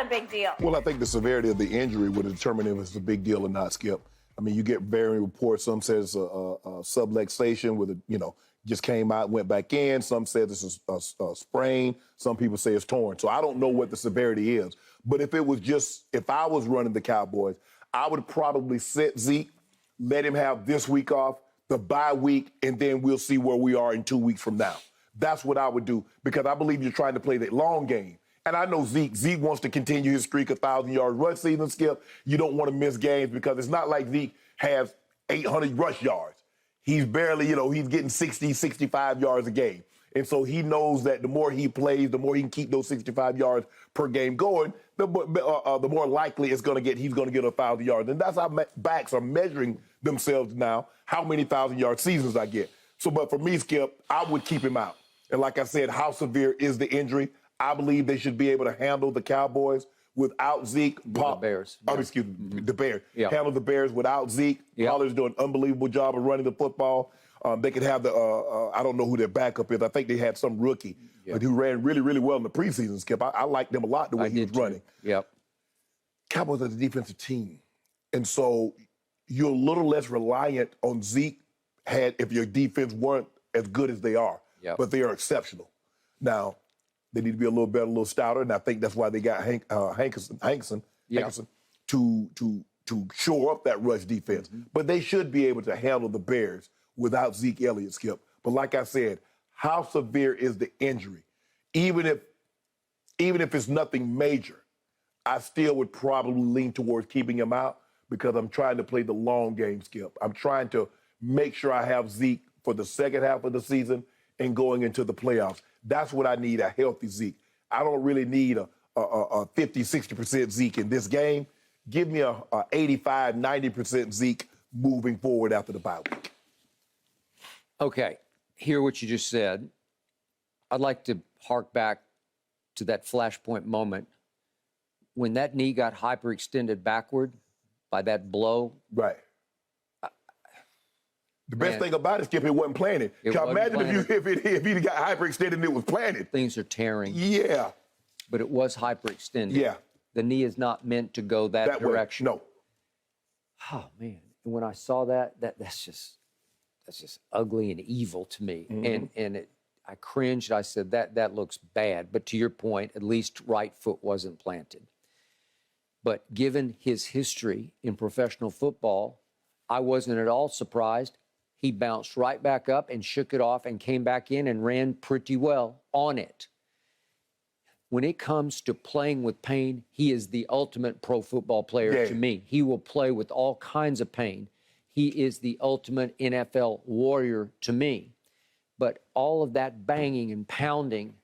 a big deal? Well, I think the severity of the injury would determine if it's a big deal or not, Skip. I mean, you get varying reports. Some says a subluxation with just came out, went back in. Some say this is a sprain. Some people say it's torn. So I don't know what the severity is. But if I was running the Cowboys, I would probably sit Zeke, let him have this week off, the bye week, and then we'll see where we are in 2 weeks from now. That's what I would do, because I believe you're trying to play the long game. And I know Zeke wants to continue his streak of 1,000-yard rush season, Skip. You don't want to miss games, because it's not like Zeke has 800 rush yards. He's barely, he's getting 60, 65 yards a game. And so he knows that the more he plays, the more he can keep those 65 yards per game going, the more likely he's going to get 1,000 yards. And that's how backs are measuring themselves now, how many 1,000-yard seasons I get. So, but for me, Skip, I would keep him out. And like I said, how severe is the injury? I believe they should be able to handle the Cowboys without Zeke. The Bears. Oh, excuse me, the Bears. Yeah. Handle the Bears without Zeke. Yeah. Pollard's doing an unbelievable job of running the football. They could have I don't know who their backup is. I think they had some rookie who ran really, really well in the preseason, Skip. I liked them a lot the way he was running. Yep. Cowboys are a defensive team. And so you're a little less reliant on Zeke if your defense weren't as good as they are. Yep. But they are exceptional. Now, they need to be a little better, a little stouter, and I think that's why they got Hankison to shore up that rush defense. Mm-hmm. But they should be able to handle the Bears without Zeke Elliott, Skip. But like I said, how severe is the injury? Even if it's nothing major, I still would probably lean towards keeping him out, because I'm trying to play the long game, Skip. I'm trying to make sure I have Zeke for the second half of the season and going into the playoffs. That's what I need, a healthy Zeke. I don't really need a 50, 60% Zeke in this game. Give me a 85, 90% Zeke moving forward after the bye week. Okay, hear what you just said. I'd like to hark back to that flashpoint moment when that knee got hyperextended backward by that blow. Right. The best thing about it, Skip, it wasn't planted. Imagine if he got hyperextended and it was planted. Things are tearing. Yeah. But it was hyperextended. Yeah. The knee is not meant to go that direction. Way. No. Oh, man. And when I saw that's just ugly and evil to me. Mm-hmm. I cringed. I said, that looks bad. But to your point, at least right foot wasn't planted. But given his history in professional football, I wasn't at all surprised. He bounced right back up and shook it off and came back in and ran pretty well on it. When it comes to playing with pain, he is the ultimate pro football player to me. He will play with all kinds of pain. He is the ultimate NFL warrior to me. But all of that banging and pounding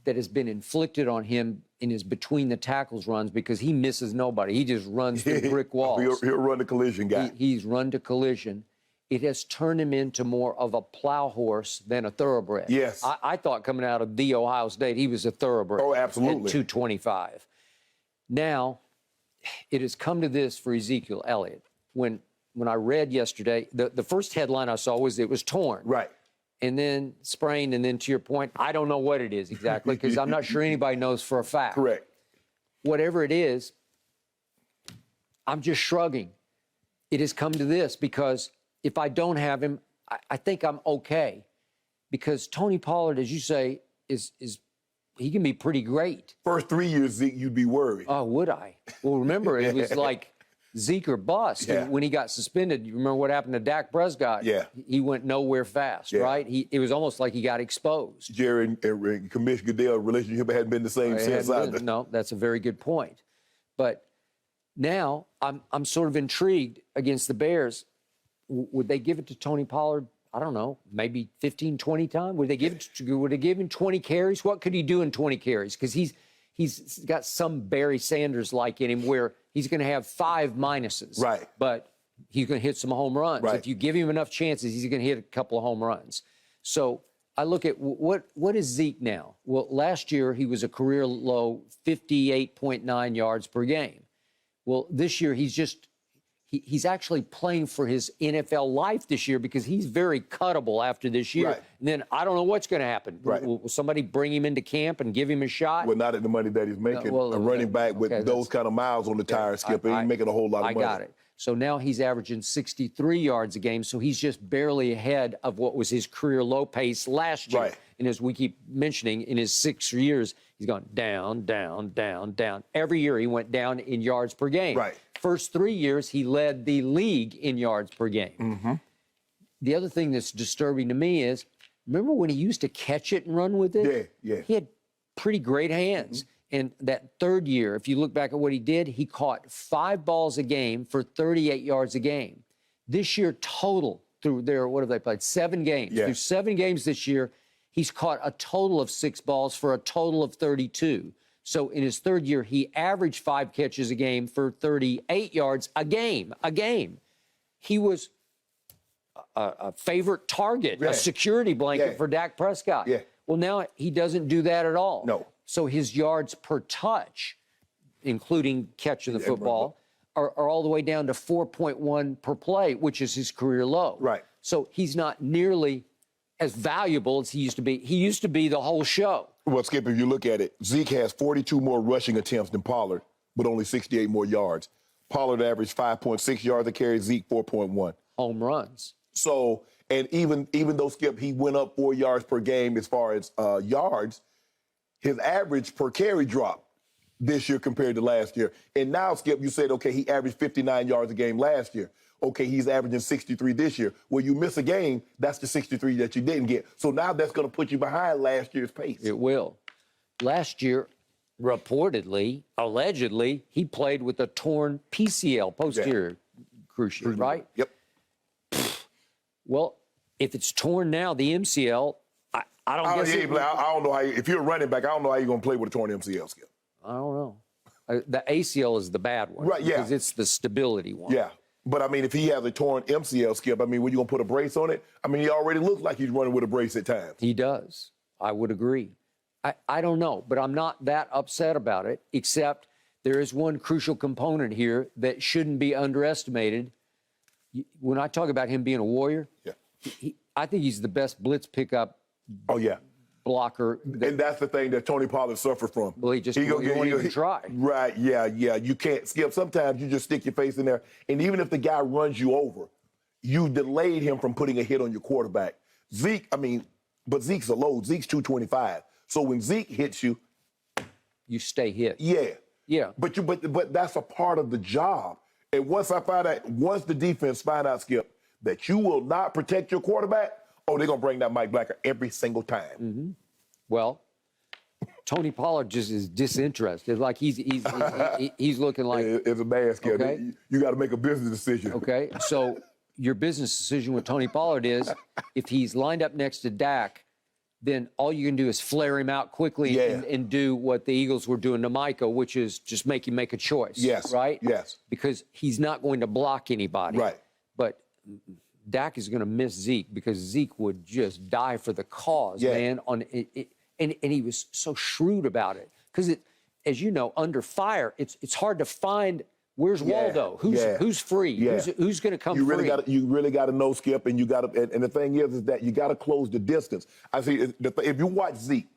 that has been inflicted on him in his between the tackles runs, because he misses nobody. He just runs through brick walls. He'll run the collision guy. He's run to collision. It has turned him into more of a plow horse than a thoroughbred. Yes. I thought coming out of the Ohio State, he was a thoroughbred. Oh, absolutely. At 225. Now, it has come to this for Ezekiel Elliott. When I read yesterday, the first headline I saw was it was torn. Right. And then sprained, and then to your point, I don't know what it is exactly, because I'm not sure anybody knows for a fact. Correct. Whatever it is, I'm just shrugging. It has come to this, because if I don't have him, I think I'm okay. Because Tony Pollard, as you say, is he can be pretty great. First 3 years, Zeke, you'd be worried. Oh, would I? Well, remember, it was like Zeke or bust. Yeah. When he got suspended, you remember what happened to Dak Prescott? Yeah. He went nowhere fast, right? It was almost like he got exposed. Jerry and Commissioner Goodell relationship hadn't been the same since either. No, that's a very good point. But now I'm sort of intrigued against the Bears. Would they give it to Tony Pollard? I don't know, maybe 15, 20 times? Would they give him 20 carries? What could he do in 20 carries? Because he's got some Barry Sanders-like in him where he's going to have 5 minuses. Right. But he's going to hit some home runs. Right. If you give him enough chances, he's going to hit a couple of home runs. So I look at what is Zeke now? Well, last year he was a career low 58.9 yards per game. Well, this year he's he's actually playing for his NFL life this year because he's very cuttable after this year. Right. And then I don't know what's going to happen. Right. Will somebody bring him into camp and give him a shot? Well, not at the money that he's making. well, a running back with okay, those kind of miles on the tire, Skip, he ain't making a whole lot of money. I got it. So now he's averaging 63 yards a game, so he's just barely ahead of what was his career low pace last year. Right. And as we keep mentioning, in his 6 years, he's gone down, down, down, down. Every year he went down in yards per game. Right. First 3 years, he led the league in yards per game. Mm-hmm. The other thing that's disturbing to me is, remember when he used to catch it and run with it? Yeah, yeah. He had pretty great hands. Mm-hmm. And that third year, if you look back at what he did, he caught 5 balls a game for 38 yards a game. This year total, through their, what have they played? 7 games. Yeah. Through 7 games this year, he's caught a total of 6 balls for a total of 32. So in his third year, he averaged 5 catches a game for 38 yards a game. He was a favorite target, Yeah. a security blanket Yeah. for Dak Prescott. Yeah. Well, now he doesn't do that at all. No. So his yards per touch, including catching the football, are all the way down to 4.1 per play, which is his career low. Right. So he's not nearly as valuable as he used to be. He used to be the whole show. Well, Skip, if you look at it, Zeke has 42 more rushing attempts than Pollard, but only 68 more yards. Pollard averaged 5.6 yards a carry, Zeke 4.1. Home runs. So, and even though, Skip, he went up 4 yards per game as far as yards, his average per carry dropped this year compared to last year. And now, Skip, you said, okay, he averaged 59 yards a game last year. Okay, he's averaging 63 this year. Well, you miss a game, that's the 63 that you didn't get. So now that's going to put you behind last year's pace. It will. Last year, reportedly, allegedly, he played with a torn PCL, posterior cruciate, right? Yep. Well, if it's torn now, the MCL, I don't guess it. I don't know how. If you're a running back, I don't know how you're going to play with a torn MCL, Skip. I don't know. The ACL is the bad one. Right, yeah. Because it's the stability one. Yeah. But, I mean, if he has a torn MCL, Skip, I mean, were you going to put a brace on it? I mean, he already looks like he's running with a brace at times. He does. I would agree. I don't know, but I'm not that upset about it, except there is one crucial component here that shouldn't be underestimated. When I talk about him being a warrior, I think he's the best blitz pickup blocker. And that's the thing that Tony Pollard suffered from. Well, he won't even try. Right, yeah. You can't, Skip. Sometimes you just stick your face in there. And even if the guy runs you over, you delayed him from putting a hit on your quarterback. Zeke, but Zeke's a load. Zeke's 225. So when Zeke hits you, you stay hit. Yeah. But that's a part of the job. And once the defense find out, Skip, that you will not protect your quarterback, they're going to bring that Mike Blacker every single time. Mm-hmm. Well, Tony Pollard just is disinterested. Like he's looking like... It's a bad Skip. Okay. You got to make a business decision. Okay, so your business decision with Tony Pollard is if he's lined up next to Dak, then all you can do is flare him out quickly and do what the Eagles were doing to Micah, which is just make him make a choice. Yes. Right? Yes. Because he's not going to block anybody. Right. But Dak is going to miss Zeke because Zeke would just die for the cause, man. And he was so shrewd about it. Because, as you know, under fire, it's hard to find... Where's Waldo? Who's free? Who's going to come free? You really got to know, Skip, and you got to. And the thing is that you got to close the distance. I see. If you watch Zeke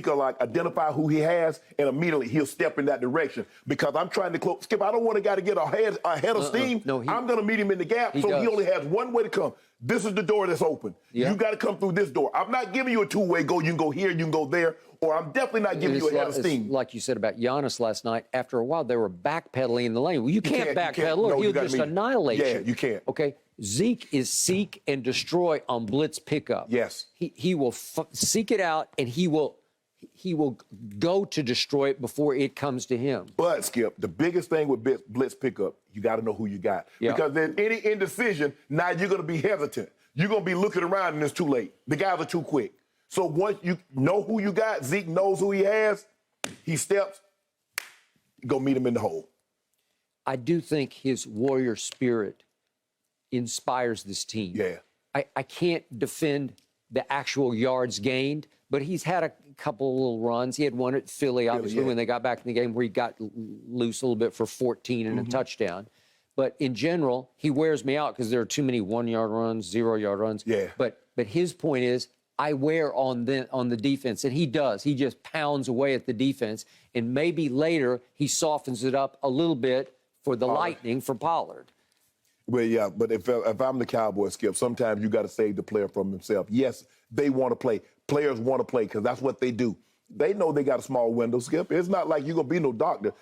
will like identify who he has, and immediately he'll step in that direction because I'm trying to close. Skip, I don't want a guy to get ahead of steam. No, I'm going to meet him in the gap, he only has one way to come. This is the door that's open. You got to come through this door. I'm not giving you a two-way go. You can go here, you can go there. Or I'm definitely not giving you a head of steam. Like you said about Giannis last night, after a while, they were backpedaling in the lane. Well, you can't backpedal or he'll just annihilate you. Yeah, you can't. Okay? Zeke is seek and destroy on blitz pickup. Yes. He will seek it out, and he will go to destroy it before it comes to him. But, Skip, the biggest thing with blitz pickup, you got to know who you got. Yeah. Because there's any indecision, now you're going to be hesitant. You're going to be looking around, and it's too late. The guys are too quick. So once you know who you got, Zeke knows who he has, he steps, go meet him in the hole. I do think his warrior spirit inspires this team. Yeah. I can't defend the actual yards gained, but he's had a couple of little runs. He had one at Philly, obviously, when they got back in the game where he got loose a little bit for 14 and a touchdown. But in general, he wears me out because there are too many 1-yard runs, 0-yard runs. Yeah. But his point is, I wear on the defense, and he does. He just pounds away at the defense, and maybe later he softens it up a little bit for the Lightning, for Pollard. Well, yeah, but if I'm the Cowboys, Skip, sometimes you got to save the player from himself. Yes, they want to play. Players want to play because that's what they do. They know they got a small window, Skip. It's not like you're going to be no doctor.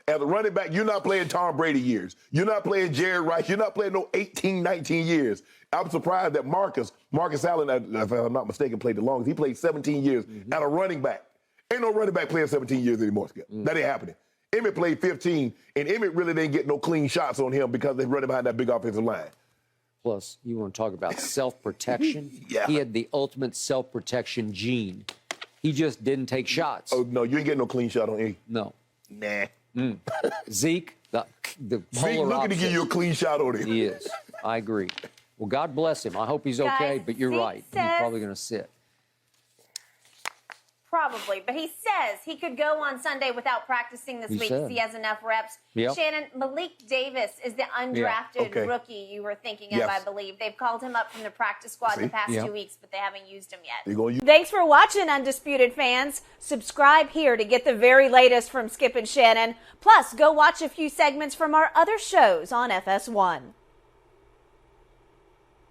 As a running back, you're not playing Tom Brady years. You're not playing Jerry Rice. You're not playing no 18, 19 years. I'm surprised that Marcus Allen, if I'm not mistaken, played the longest. He played 17 years at a running back. Ain't no running back playing 17 years anymore, Skip. That ain't happening. Emmett played 15, and Emmett really didn't get no clean shots on him because they're running behind that big offensive line. Plus, you want to talk about self-protection? Yeah. He had the ultimate self-protection gene. He just didn't take shots. Oh, no, you ain't getting no clean shot on Emmett. No. Nah. Zeke, the Zeke polar looking to opposite. give you a clean shot on him. He is. I agree. Well, God bless him. I hope he's okay, but you're Zeke right. He's says- probably going to sit. Probably, but he says he could go on Sunday without practicing this He week said. because he has enough reps. Yep. Shannon, Malik Davis is the undrafted Okay. rookie you were thinking of, Yes. I believe. They've called him up from the practice squad the past Yep. 2 weeks, but they haven't used him yet. They're gonna use- Thanks for watching, Undisputed fans. Subscribe here to get the very latest from Skip and Shannon. Plus, go watch a few segments from our other shows on FS1.